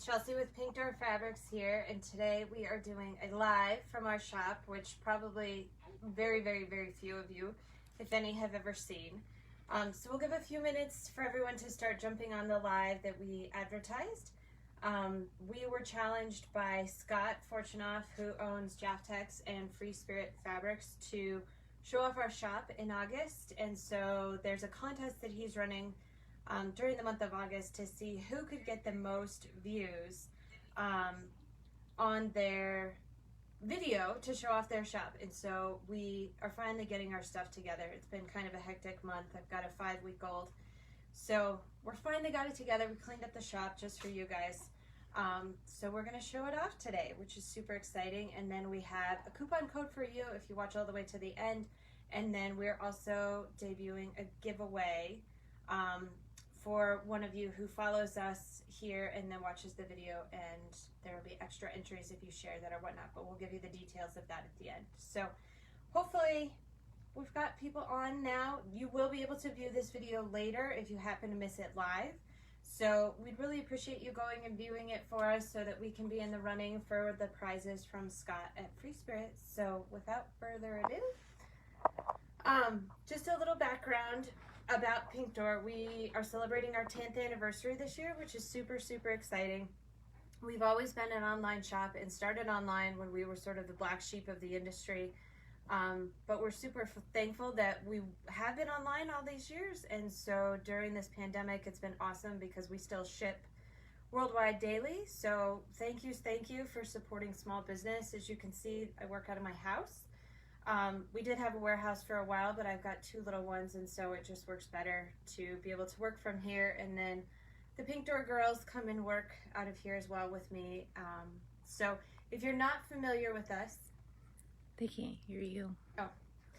it's Chelsea with Pink Door Fabrics here, and today we are doing a live from our shop, which probably very, very, very few of you, if any, have ever seen. So we'll give a few minutes for everyone to start jumping on the live that we advertised. We were challenged by Scott Fortunoff, who owns Jaftex and Free Spirit Fabrics, to show off our shop in August, and so there's a contest that he's running during the month of August to see who could get the most views on their video to show off their shop. And so we are finally getting our stuff together. It's been kind of a hectic month. I've got a 5-week-old, so we're finally got it together. We cleaned up the shop just for you guys, so we're going to show it off today, which is super exciting. And then we have a coupon code for you if you watch all the way to the end, and then we're also debuting a giveaway for one of you who follows us here and then watches the video, and there will be extra entries if you share that or whatnot, but we'll give you the details of that at the end. So hopefully we've got people on now. You will be able to view this video later if you happen to miss it live. So we'd really appreciate you going and viewing it for us so that we can be in the running for the prizes from Scott at Free Spirit. So without further ado, just a little background about Pink Door. We are celebrating our 10th anniversary this year, which is super, super exciting. We've always been an online shop and started online when we were sort of the black sheep of the industry. But we're super thankful that we have been online all these years. And so during this pandemic, it's been awesome because we still ship worldwide daily. So thank you for supporting small business. As you can see, I work out of my house. We did have a warehouse for a while, but I've got 2 little ones, and so it just works better to be able to work from here. And then the Pink Door girls come and work out of here as well with me. So if you're not familiar with us, they can't hear you. Oh,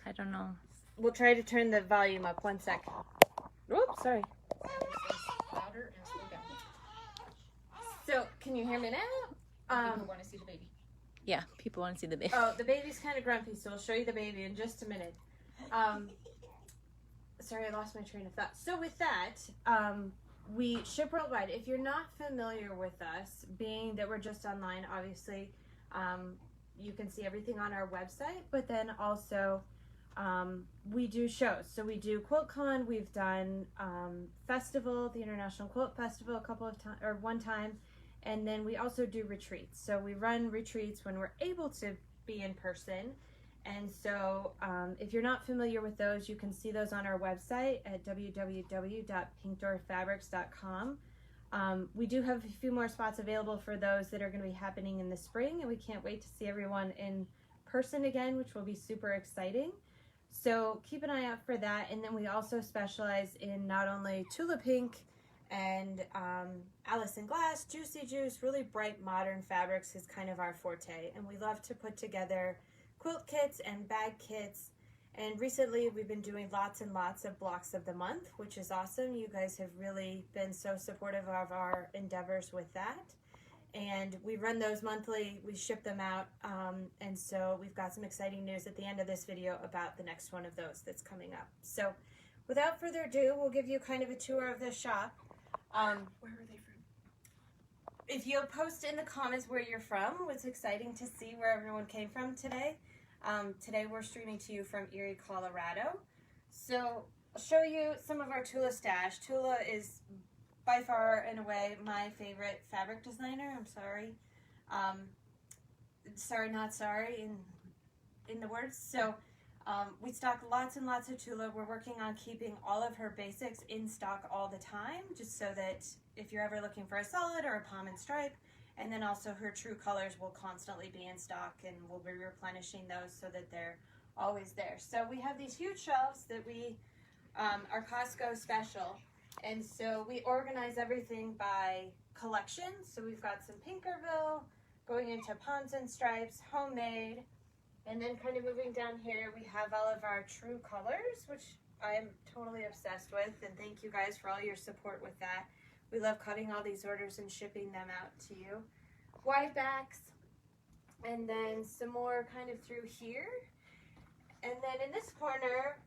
I don't know. We'll try to turn the volume up. 1 sec. Oops, sorry. Louder and slow down. So can you hear me now? People want to see the baby. Yeah, people want to see the baby. Oh, the baby's kind of grumpy, so I'll show you the baby in just a minute. Sorry, I lost my train of thought. So with that, we ship worldwide. If you're not familiar with us, being that we're just online, obviously, you can see everything on our website, but then also we do shows. So we do QuiltCon, we've done Festival, the International Quilt Festival a couple of times, or one time. And then we also do retreats. So we run retreats when we're able to be in person. And so if you're not familiar with those, you can see those on our website at www.pinkdoorfabrics.com. We do have a few more spots available for those that are going to be happening in the spring, and we can't wait to see everyone in person again, which will be super exciting. So keep an eye out for that. And then we also specialize in not only Tula Pink and Allison Glass, Juicy Juice, really bright modern fabrics is kind of our forte. And we love to put together quilt kits and bag kits. And recently we've been doing lots and lots of blocks of the month, which is awesome. You guys have really been so supportive of our endeavors with that. And we run those monthly, we ship them out. And so we've got some exciting news at the end of this video about the next one of those that's coming up. So without further ado, we'll give you kind of a tour of the shop. Where are they from? If you'll post in the comments where you're from, it's exciting to see where everyone came from today. Today we're streaming to you from Erie, Colorado. So I'll show you some of our Tula stash. Tula is by far and away my favorite fabric designer. I'm sorry. Sorry, not sorry in the words. So we stock lots and lots of Tula. We're working on keeping all of her basics in stock all the time, just so that if you're ever looking for a solid or a palm and stripe, and then also her true colors will constantly be in stock, and we'll be replenishing those so that they're always there. So we have these huge shelves that we are Costco special, and so we organize everything by collection. So we've got some Pinkerville going into palms and stripes, homemade. And then kind of moving down here, we have all of our true colors, which I am totally obsessed with. And thank you guys for all your support with that. We love cutting all these orders and shipping them out to you. Wide backs. And then some more kind of through here. And then in this corner,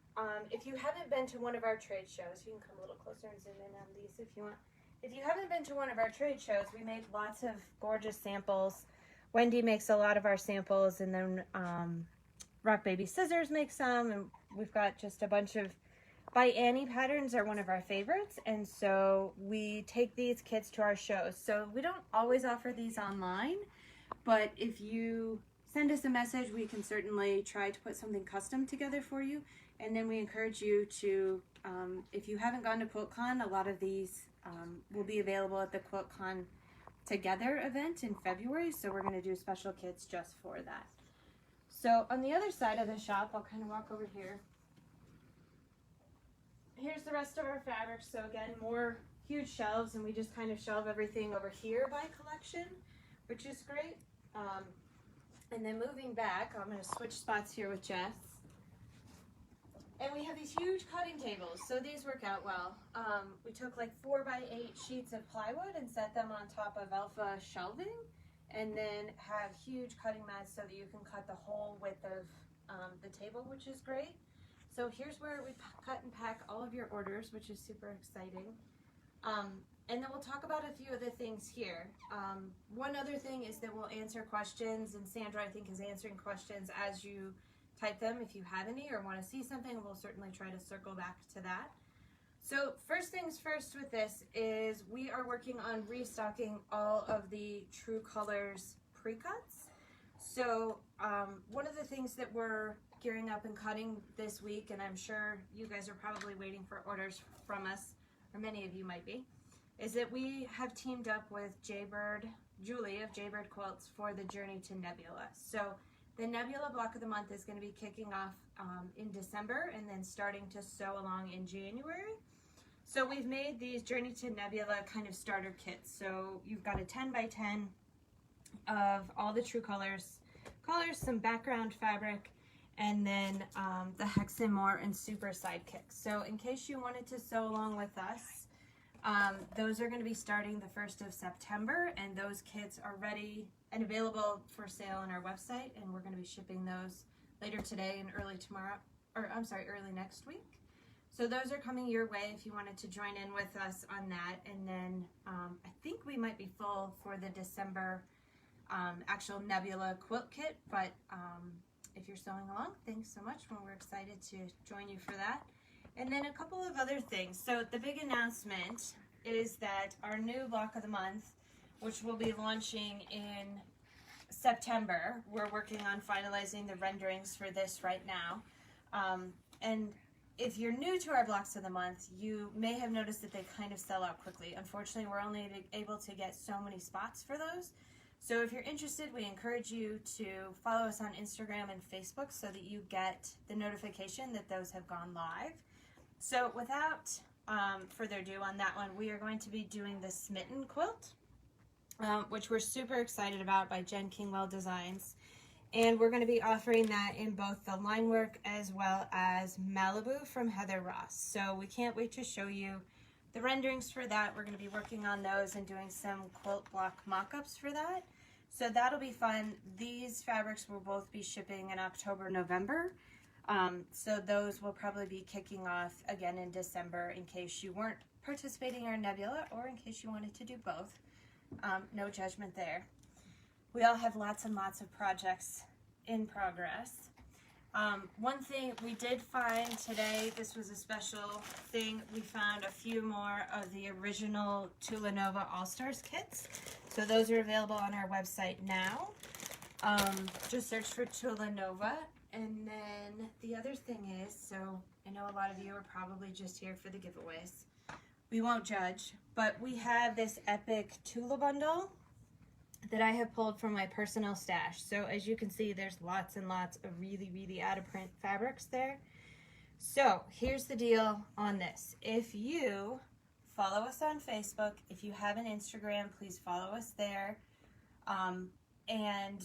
if you haven't been to one of our trade shows, you can come a little closer and zoom in on these if you want. if you haven't been to one of our trade shows, we make lots of gorgeous samples. Wendy makes a lot of our samples, and then Rock Baby Scissors makes some, and we've got just a bunch of By Annie patterns are one of our favorites, and so we take these kits to our shows. So we don't always offer these online, but if you send us a message, we can certainly try to put something custom together for you. And then we encourage you to, if you haven't gone to QuiltCon, a lot of these will be available at the QuiltCon Together event in February, so we're going to do special kits just for that. So on the other side of the shop, I'll kind of walk over here. Here's the rest of our fabrics. So again, more huge shelves, and we just kind of shelve everything over here by collection, which is great. And then moving back, I'm going to switch spots here with Jess. And we have these huge cutting tables, so these work out well. We took like 4x8 sheets of plywood and set them on top of alpha shelving, and then have huge cutting mats so that you can cut the whole width of the table, which is great. So here's where we cut and pack all of your orders, which is super exciting. And then we'll talk about a few other things here. One other thing is that we'll answer questions, and Sandra, I think, is answering questions as you type them if you have any or want to see something. We'll certainly try to circle back to that. So first things first with this is we are working on restocking all of the True Colors pre-cuts. So one of the things that we're gearing up and cutting this week, and I'm sure you guys are probably waiting for orders from us, or many of you might be, is that we have teamed up with Julie of Jaybird Quilts for the Journey to Nebula. So the Nebula block of the month is going to be kicking off in December and then starting to sew along in January. So we've made these Journey to Nebula kind of starter kits. So you've got a 10x10 of all the True Colors, some background fabric, and then the Hexen More and Super Sidekicks. So in case you wanted to sew along with us, those are going to be starting the 1st of September, and those kits are ready and available for sale on our website, and we're going to be shipping those later today and early next week. So those are coming your way if you wanted to join in with us on that. And then I think we might be full for the December actual Nebula quilt kit, but if you're sewing along, thanks so much. We're excited to join you for that. And then a couple of other things. So the big announcement is that our new block of the month, which will be launching in September, we're working on finalizing the renderings for this right now. And if you're new to our blocks of the month, you may have noticed that they kind of sell out quickly. Unfortunately, we're only able to get so many spots for those. So if you're interested, we encourage you to follow us on Instagram and Facebook so that you get the notification that those have gone live. So without further ado on that one, we are going to be doing the Smitten quilt, which we're super excited about, by Jen Kingwell Designs. And we're going to be offering that in both the line work as well as Malibu from Heather Ross. So we can't wait to show you the renderings for that. We're going to be working on those and doing some quilt block mock-ups for that. So that'll be fun. These fabrics will both be shipping in October, November. So those will probably be kicking off again in December in case you weren't participating in our Nebula or in case you wanted to do both. No judgment there. We all have lots and lots of projects in progress. One thing we did find today, this was a special thing, we found a few more of the original Tula Nova All-Stars kits. So those are available on our website now. Just search for Tula Nova. And then the other thing is, so I know a lot of you are probably just here for the giveaways. We won't judge, but we have this epic Tula bundle that I have pulled from my personal stash. So as you can see, there's lots and lots of really, really out of print fabrics there. So here's the deal on this. If you follow us on Facebook, if you have an Instagram, please follow us there. And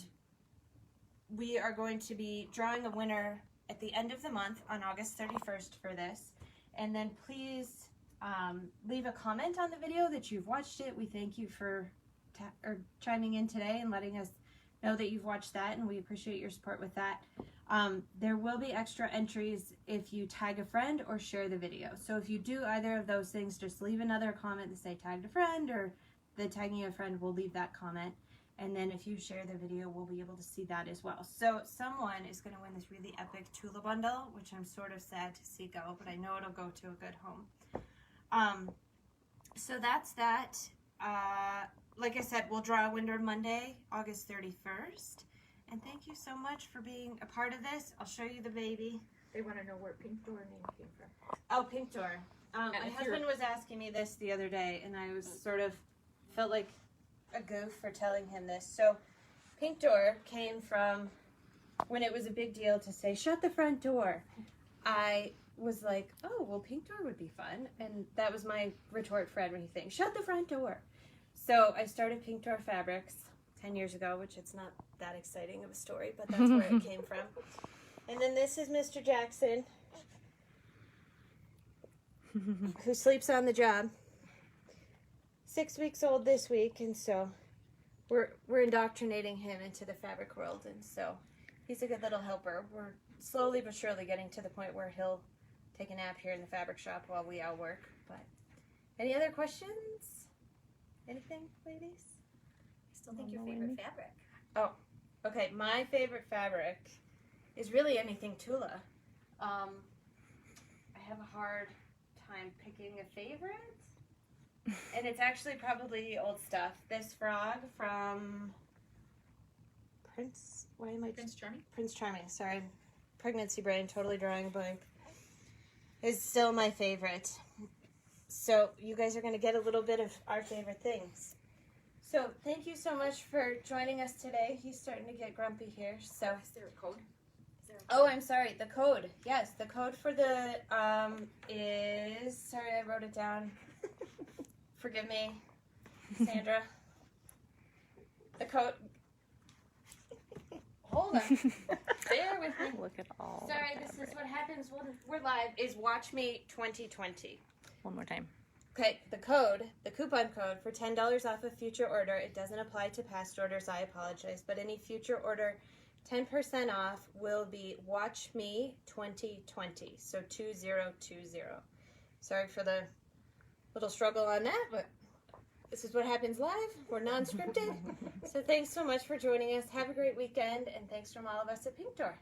we are going to be drawing a winner at the end of the month on August 31st for this. And then please leave a comment on the video that you've watched it. We thank you for chiming in today and letting us know that you've watched that, and we appreciate your support with that. There will be extra entries if you tag a friend or share the video. So if you do either of those things, just leave another comment to say tagged a friend, or the tagging a friend will leave that comment. And then if you share the video, we'll be able to see that as well. So someone is going to win this really epic Tula bundle, which I'm sort of sad to see go, but I know it'll go to a good home. So that's that. Like I said, we'll draw a winner Monday, August 31st. And thank you so much for being a part of this. I'll show you the baby. They want to know where Pink Door name came from. Oh, Pink Door. My husband was asking me this the other day, and I was sort of felt like a goof for telling him this. So Pink Door came from when it was a big deal to say, shut the front door. I was like, oh, well, Pink Door would be fun. And that was my retort for everything. Shut the front door. So I started Pink Door Fabrics 10 years ago, which it's not that exciting of a story, but that's where it came from. And then this is Mr. Jackson, who sleeps on the job. 6 weeks old this week, and so we're indoctrinating him into the fabric world, and so he's a good little helper. We're slowly but surely getting to the point where he'll take a nap here in the fabric shop while we all work. But any other questions? Anything, ladies? I still think your favorite fabric. Oh, okay. My favorite fabric is really anything Tula. I have a hard time picking a favorite. And it's actually probably old stuff. This frog from Prince Charming? Prince Charming. Sorry. Pregnancy brain, totally drawing a blank. Is still my favorite. So you guys are going to get a little bit of our favorite things. So thank you so much for joining us today. He's starting to get grumpy here. So Is there a code? oh, I'm sorry. The code. Yes, the code for the is, sorry, I wrote it down. Forgive me, Sandra. The code. Hold on. Bear with me. Look at all. Sorry, this is what happens when we're live. Is Watch Me 2020. One more time. Okay, the code, the coupon code for $10 off a future order. It doesn't apply to past orders. I apologize, but any future order, 10% off will be Watch Me 2020. So 2020. Sorry for the little struggle on that, but this is what happens live. We're non-scripted. So thanks so much for joining us. Have a great weekend, and thanks from all of us at Pink Door.